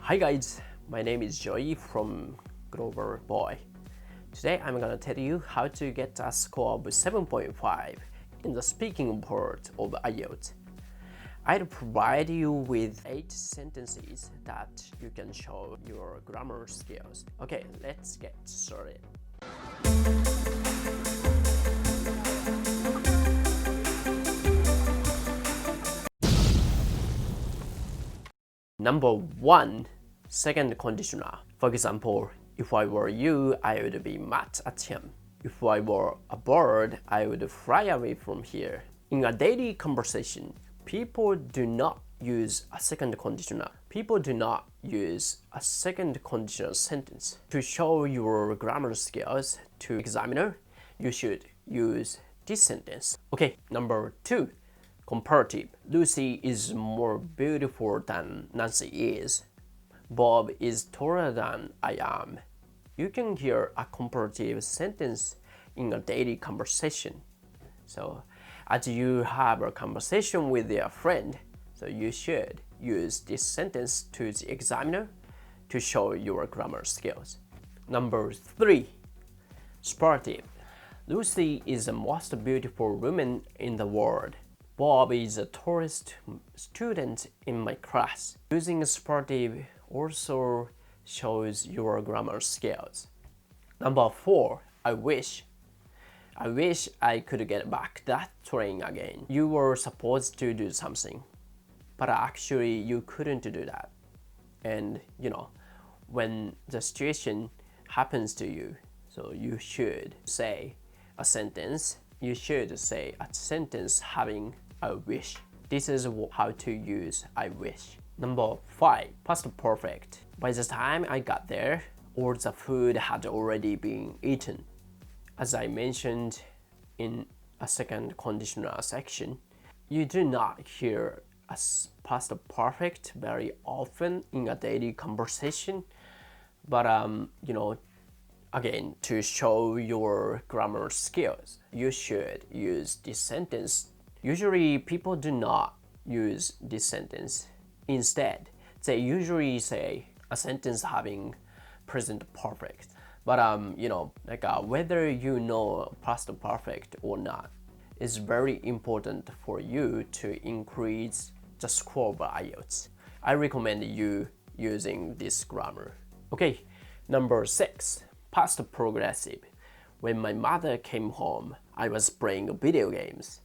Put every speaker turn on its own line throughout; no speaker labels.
Hi guys, my name is Joey from Global Boy. Today I'm gonna tell you how to get a score of 7.5 in the speaking part of IELTS. I'll provide you with 8 sentences that you can show your grammar skills. Okay, let's get started. Number 1, second conditional. For example, if I were you, I would be mad at him. If I were a bird, I would fly away from here. In a daily conversation, people do not use a second conditional. People do not use a second conditional sentence. To show your grammar skills to examiner, you should use this sentence. Okay, number 2. Comparative. Lucy is more beautiful than Nancy is. Bob is taller than I am. You can hear a comparative sentence in a daily conversation. So, as you have a conversation with your friend, so you should use this sentence to the examiner to show your grammar skills. Number 3. Sporty. Lucy is the most beautiful woman in the world. Bob is the tallest student in my class. Using sportive also shows your grammar skills. Number 4. I wish. I wish I could get back that train again. You were supposed to do something, but actually you couldn't do that. And when the situation happens to you, so you should say a sentence. You should say a sentence having I wish. This is how to use I wish. Number 5. Past perfect. By the time I got there, all the food had already been eaten. As I mentioned in a second conditional section, you do not hear a past perfect very often in a daily conversation, but again, to show your grammar skills, you should use this sentence. Usually people do not use this sentence. Instead, they usually say a sentence having present perfect. But whether you know past perfect or not is very important for you to increase the score of IELTS. I recommend you using this grammar. Okay, number 6. Past progressive. When my mother came home, I was playing video games.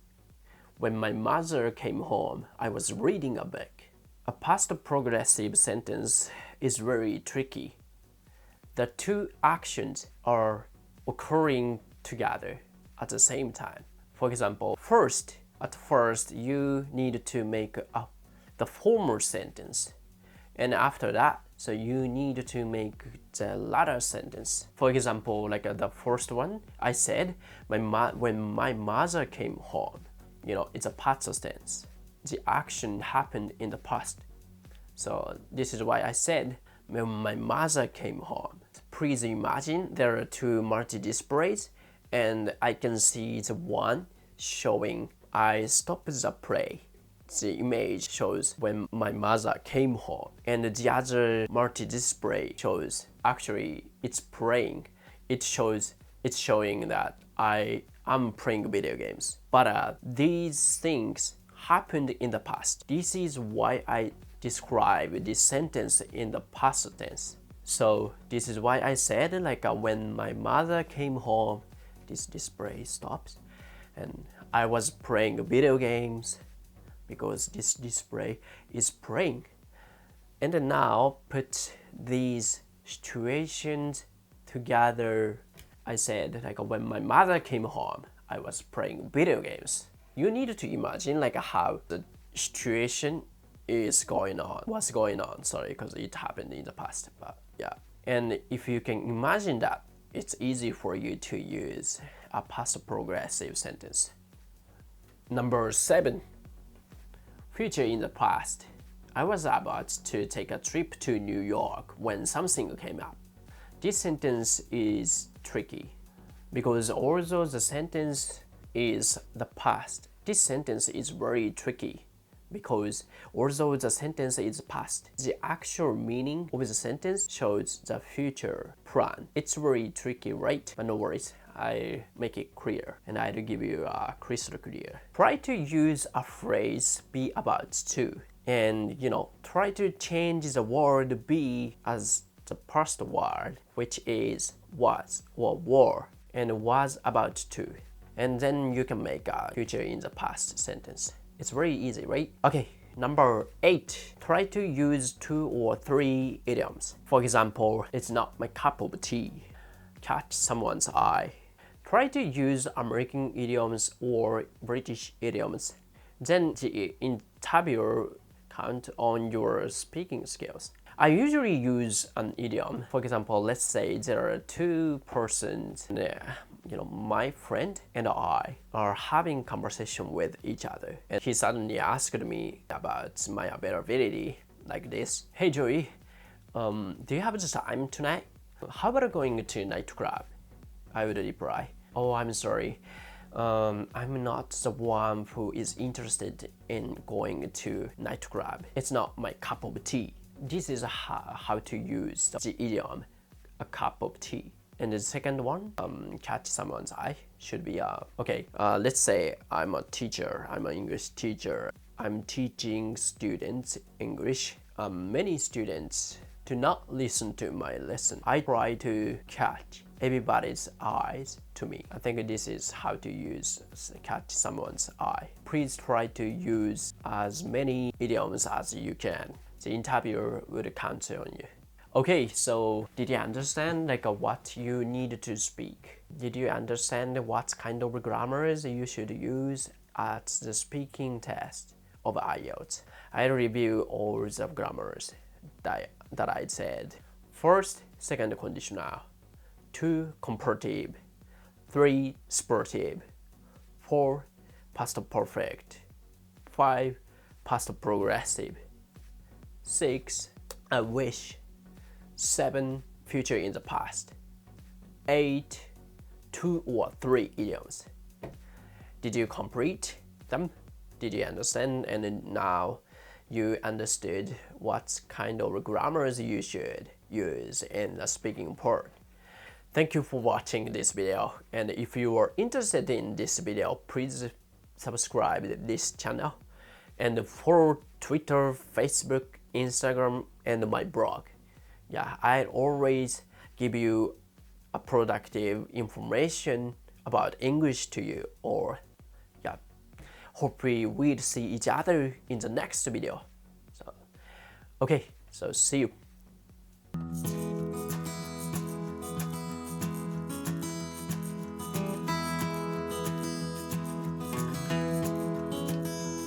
When my mother came home, I was reading a book. A past progressive sentence is very tricky. The two actions are occurring together at the same time. For example, at first you need to make the former sentence, and after that, so you need to make the latter sentence. For example, the first one, I said, when my mother came home. It's a past tense. The action happened in the past. So this is why I said, when my mother came home. Please imagine there are 2 multi-displays, and I can see the one showing I stopped the play. The image shows when my mother came home, and the other multi-display shows actually it's playing. It's showing that I'm playing video games. But these things happened in the past. This is why I describe this sentence in the past tense. So this is why I said when my mother came home, this display stops, and I was playing video games because this display is playing. And now put these situations together. I said when my mother came home, I was playing video games. You need to imagine how the situation what's going on, because it happened in the past, but yeah. And if you can imagine that, it's easy for you to use a past progressive sentence. Number 7. Future in the past. I was about to take a trip to New York when something came up. This sentence is tricky because although the sentence is the past, this sentence is very tricky because although the sentence is past, the actual meaning of the sentence shows the future plan. It's very tricky, right? But no worries, I make it clear and I'll give you crystal clear. Try to use a phrase be about to, and try to change the word be as the first word, which is was or were, and was about to, and then you can make a future in the past sentence. It's very easy, right? Okay, number 8. Try to use 2 or 3 idioms. For example, it's not my cup of tea. Catch someone's eye. Try to use American idioms or British idioms. Then the interviewer count on your speaking skills. I usually use an idiom. For example, let's say there are 2 persons, my friend and I are having conversation with each other, and he suddenly asked me about my availability like this. Hey Joey, do you have the time tonight? How about going to nightclub? I would reply, oh, I'm sorry. I'm not the one who is interested in going to nightclub. It's not my cup of tea. This is how to use the idiom, a cup of tea. And the second one, catch someone's eye, should be okay. Let's say I'm a teacher. I'm an English teacher. I'm teaching students English. Many students do not listen to my lesson. I try to catch everybody's eyes to me. I think this is how to use catch someone's eye. Please try to use as many idioms as you can. The interviewer would count on you. Okay, so did you understand what you need to speak? Did you understand what kind of grammars you should use at the speaking test of IELTS? I review all the grammars that I said. First, second conditional. 2, comparative. 3, sporty. 4, past perfect. 5, past progressive. 6, I wish. 7, future in the past. 8, 2 or 3 idioms. Did you complete them? Did you understand? And now you understood what kind of grammars you should use in the speaking part. Thank you for watching this video, and if you are interested in this video, please subscribe to this channel and follow Twitter, Facebook, Instagram, and my blog. Yeah, I always give you a productive information about English to you, or yeah, hopefully we'll see each other in the next video. So, okay, so see you.